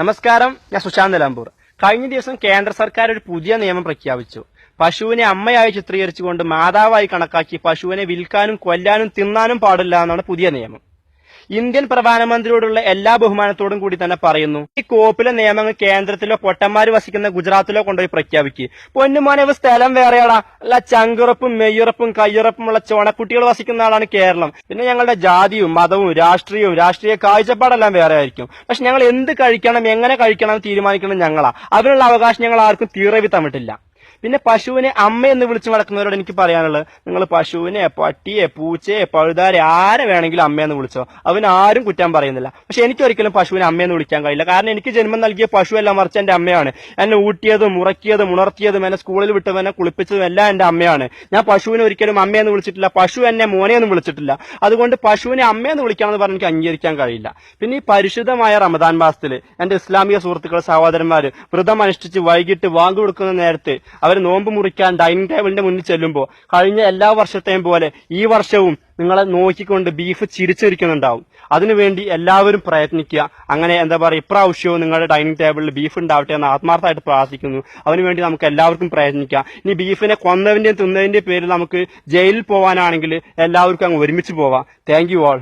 നമസ്കാരം, ഞാൻ സുശാന്ത് നിലമ്പൂർ. കഴിഞ്ഞ ദിവസം കേന്ദ്ര സർക്കാർ ഒരു പുതിയ നിയമം പ്രഖ്യാപിച്ചു. പശുവിനെ അമ്മയായി ചിത്രീകരിച്ചുകൊണ്ട് മാതാവായി കണക്കാക്കി പശുവിനെ വിൽക്കാനും കൊല്ലാനും തിന്നാനും പാടില്ല എന്നാണ് പുതിയ നിയമം. ഇന്ത്യൻ പ്രധാനമന്ത്രിയോടുള്ള എല്ലാ ബഹുമാനത്തോടും കൂടി തന്നെ പറയുന്നു, ഈ കോപ്പിലെ നിയമങ്ങൾ കേന്ദ്രത്തിലോ പൊട്ടന്മാര് വസിക്കുന്ന ഗുജറാത്തിലോ കൊണ്ടുപോയി പ്രഖ്യാപിക്കുക. പൊന്നുമോനെ സ്ഥലം വേറെയാടാ, അല്ല ചങ്കുറപ്പും മെയ്യുറപ്പും കയ്യുറപ്പുമുള്ള ചോണക്കുട്ടികൾ വസിക്കുന്ന ആളാണ് കേരളം. പിന്നെ ഞങ്ങളുടെ ജാതിയും മതവും രാഷ്ട്രീയ കാഴ്ചപ്പാടെല്ലാം വേറെ ആയിരിക്കും. പക്ഷെ ഞങ്ങൾ എന്ത് കഴിക്കണം, എങ്ങനെ കഴിക്കണം തീരുമാനിക്കണം ഞങ്ങളാ. അതിനുള്ള അവകാശം ഞങ്ങൾ ആർക്കും തീറവി തന്നിട്ടില്ല. പിന്നെ പശുവിനെ അമ്മ എന്ന് വിളിച്ചു നടക്കുന്നവരോട് എനിക്ക് പറയാനുള്ളത്, നിങ്ങൾ പശുവിനെ പട്ടിയെ പൂച്ചയെ പഴുതാരെ ആരെ വേണമെങ്കിലും അമ്മയെന്ന് വിളിച്ചോ, അവനാരും കുറ്റം പറയുന്നില്ല. പക്ഷെ എനിക്കൊരിക്കലും പശുവിനെ അമ്മയെന്ന് വിളിക്കാൻ കഴിയില്ല. കാരണം എനിക്ക് ജന്മം നൽകിയ പശു എല്ലാം മറിച്ച് എന്റെ അമ്മയാണ്. എന്നെ ഊട്ടിയതും ഉറക്കിയതും ഉണർത്തിയതും എന്നെ സ്കൂളിൽ വിട്ടതും എന്നെ കുളിപ്പിച്ചതും എല്ലാം എന്റെ അമ്മയാണ്. ഞാൻ പശുവിനെ ഒരിക്കലും അമ്മയെന്ന് വിളിച്ചിട്ടില്ല. പശു എന്നെ മോനെയെന്ന് വിളിച്ചിട്ടില്ല. അതുകൊണ്ട് പശുവിനെ അമ്മയെന്ന് വിളിക്കാമെന്ന് പറഞ്ഞ് എനിക്ക് അംഗീകരിക്കാൻ കഴിയില്ല. പിന്നെ ഈ പരിശുദ്ധമായ റമദാൻ മാസത്തിൽ എന്റെ ഇസ്ലാമിക സുഹൃത്തുക്കൾ സഹോദരന്മാര് വ്രതം അനുഷ്ഠിച്ച് വൈകിട്ട് വാങ്ങു കൊടുക്കുന്ന നേരത്ത് അവർ നോമ്പ് മുറിക്കാൻ ഡൈനിങ് ടേബിളിന്റെ മുന്നിൽ ചെല്ലുമ്പോൾ കഴിഞ്ഞ എല്ലാ വർഷത്തെയും പോലെ ഈ വർഷവും നിങ്ങളെ നോക്കിക്കൊണ്ട് ബീഫ് ചിരിച്ചിരിക്കുന്നുണ്ടാവും. അതിനുവേണ്ടി എല്ലാവരും പ്രയത്നിക്കുക. അങ്ങനെ ഇപ്രാവശ്യവും നിങ്ങളുടെ ഡൈനിങ് ടേബിളിൽ ബീഫ് ഉണ്ടാവട്ടെ എന്ന് ആത്മാർത്ഥമായിട്ട് പ്രാർത്ഥിക്കുന്നു. അതിനുവേണ്ടി നമുക്ക് എല്ലാവർക്കും പ്രയത്നിക്കാം. ഇനി ബീഫിനെ കൊന്നതിന്റെയും തിന്നതിന്റെയും പേരിൽ നമുക്ക് ജയിലിൽ പോകാനാണെങ്കിൽ എല്ലാവർക്കും അങ്ങ് ഒരുമിച്ച് പോവാം. Thank you all.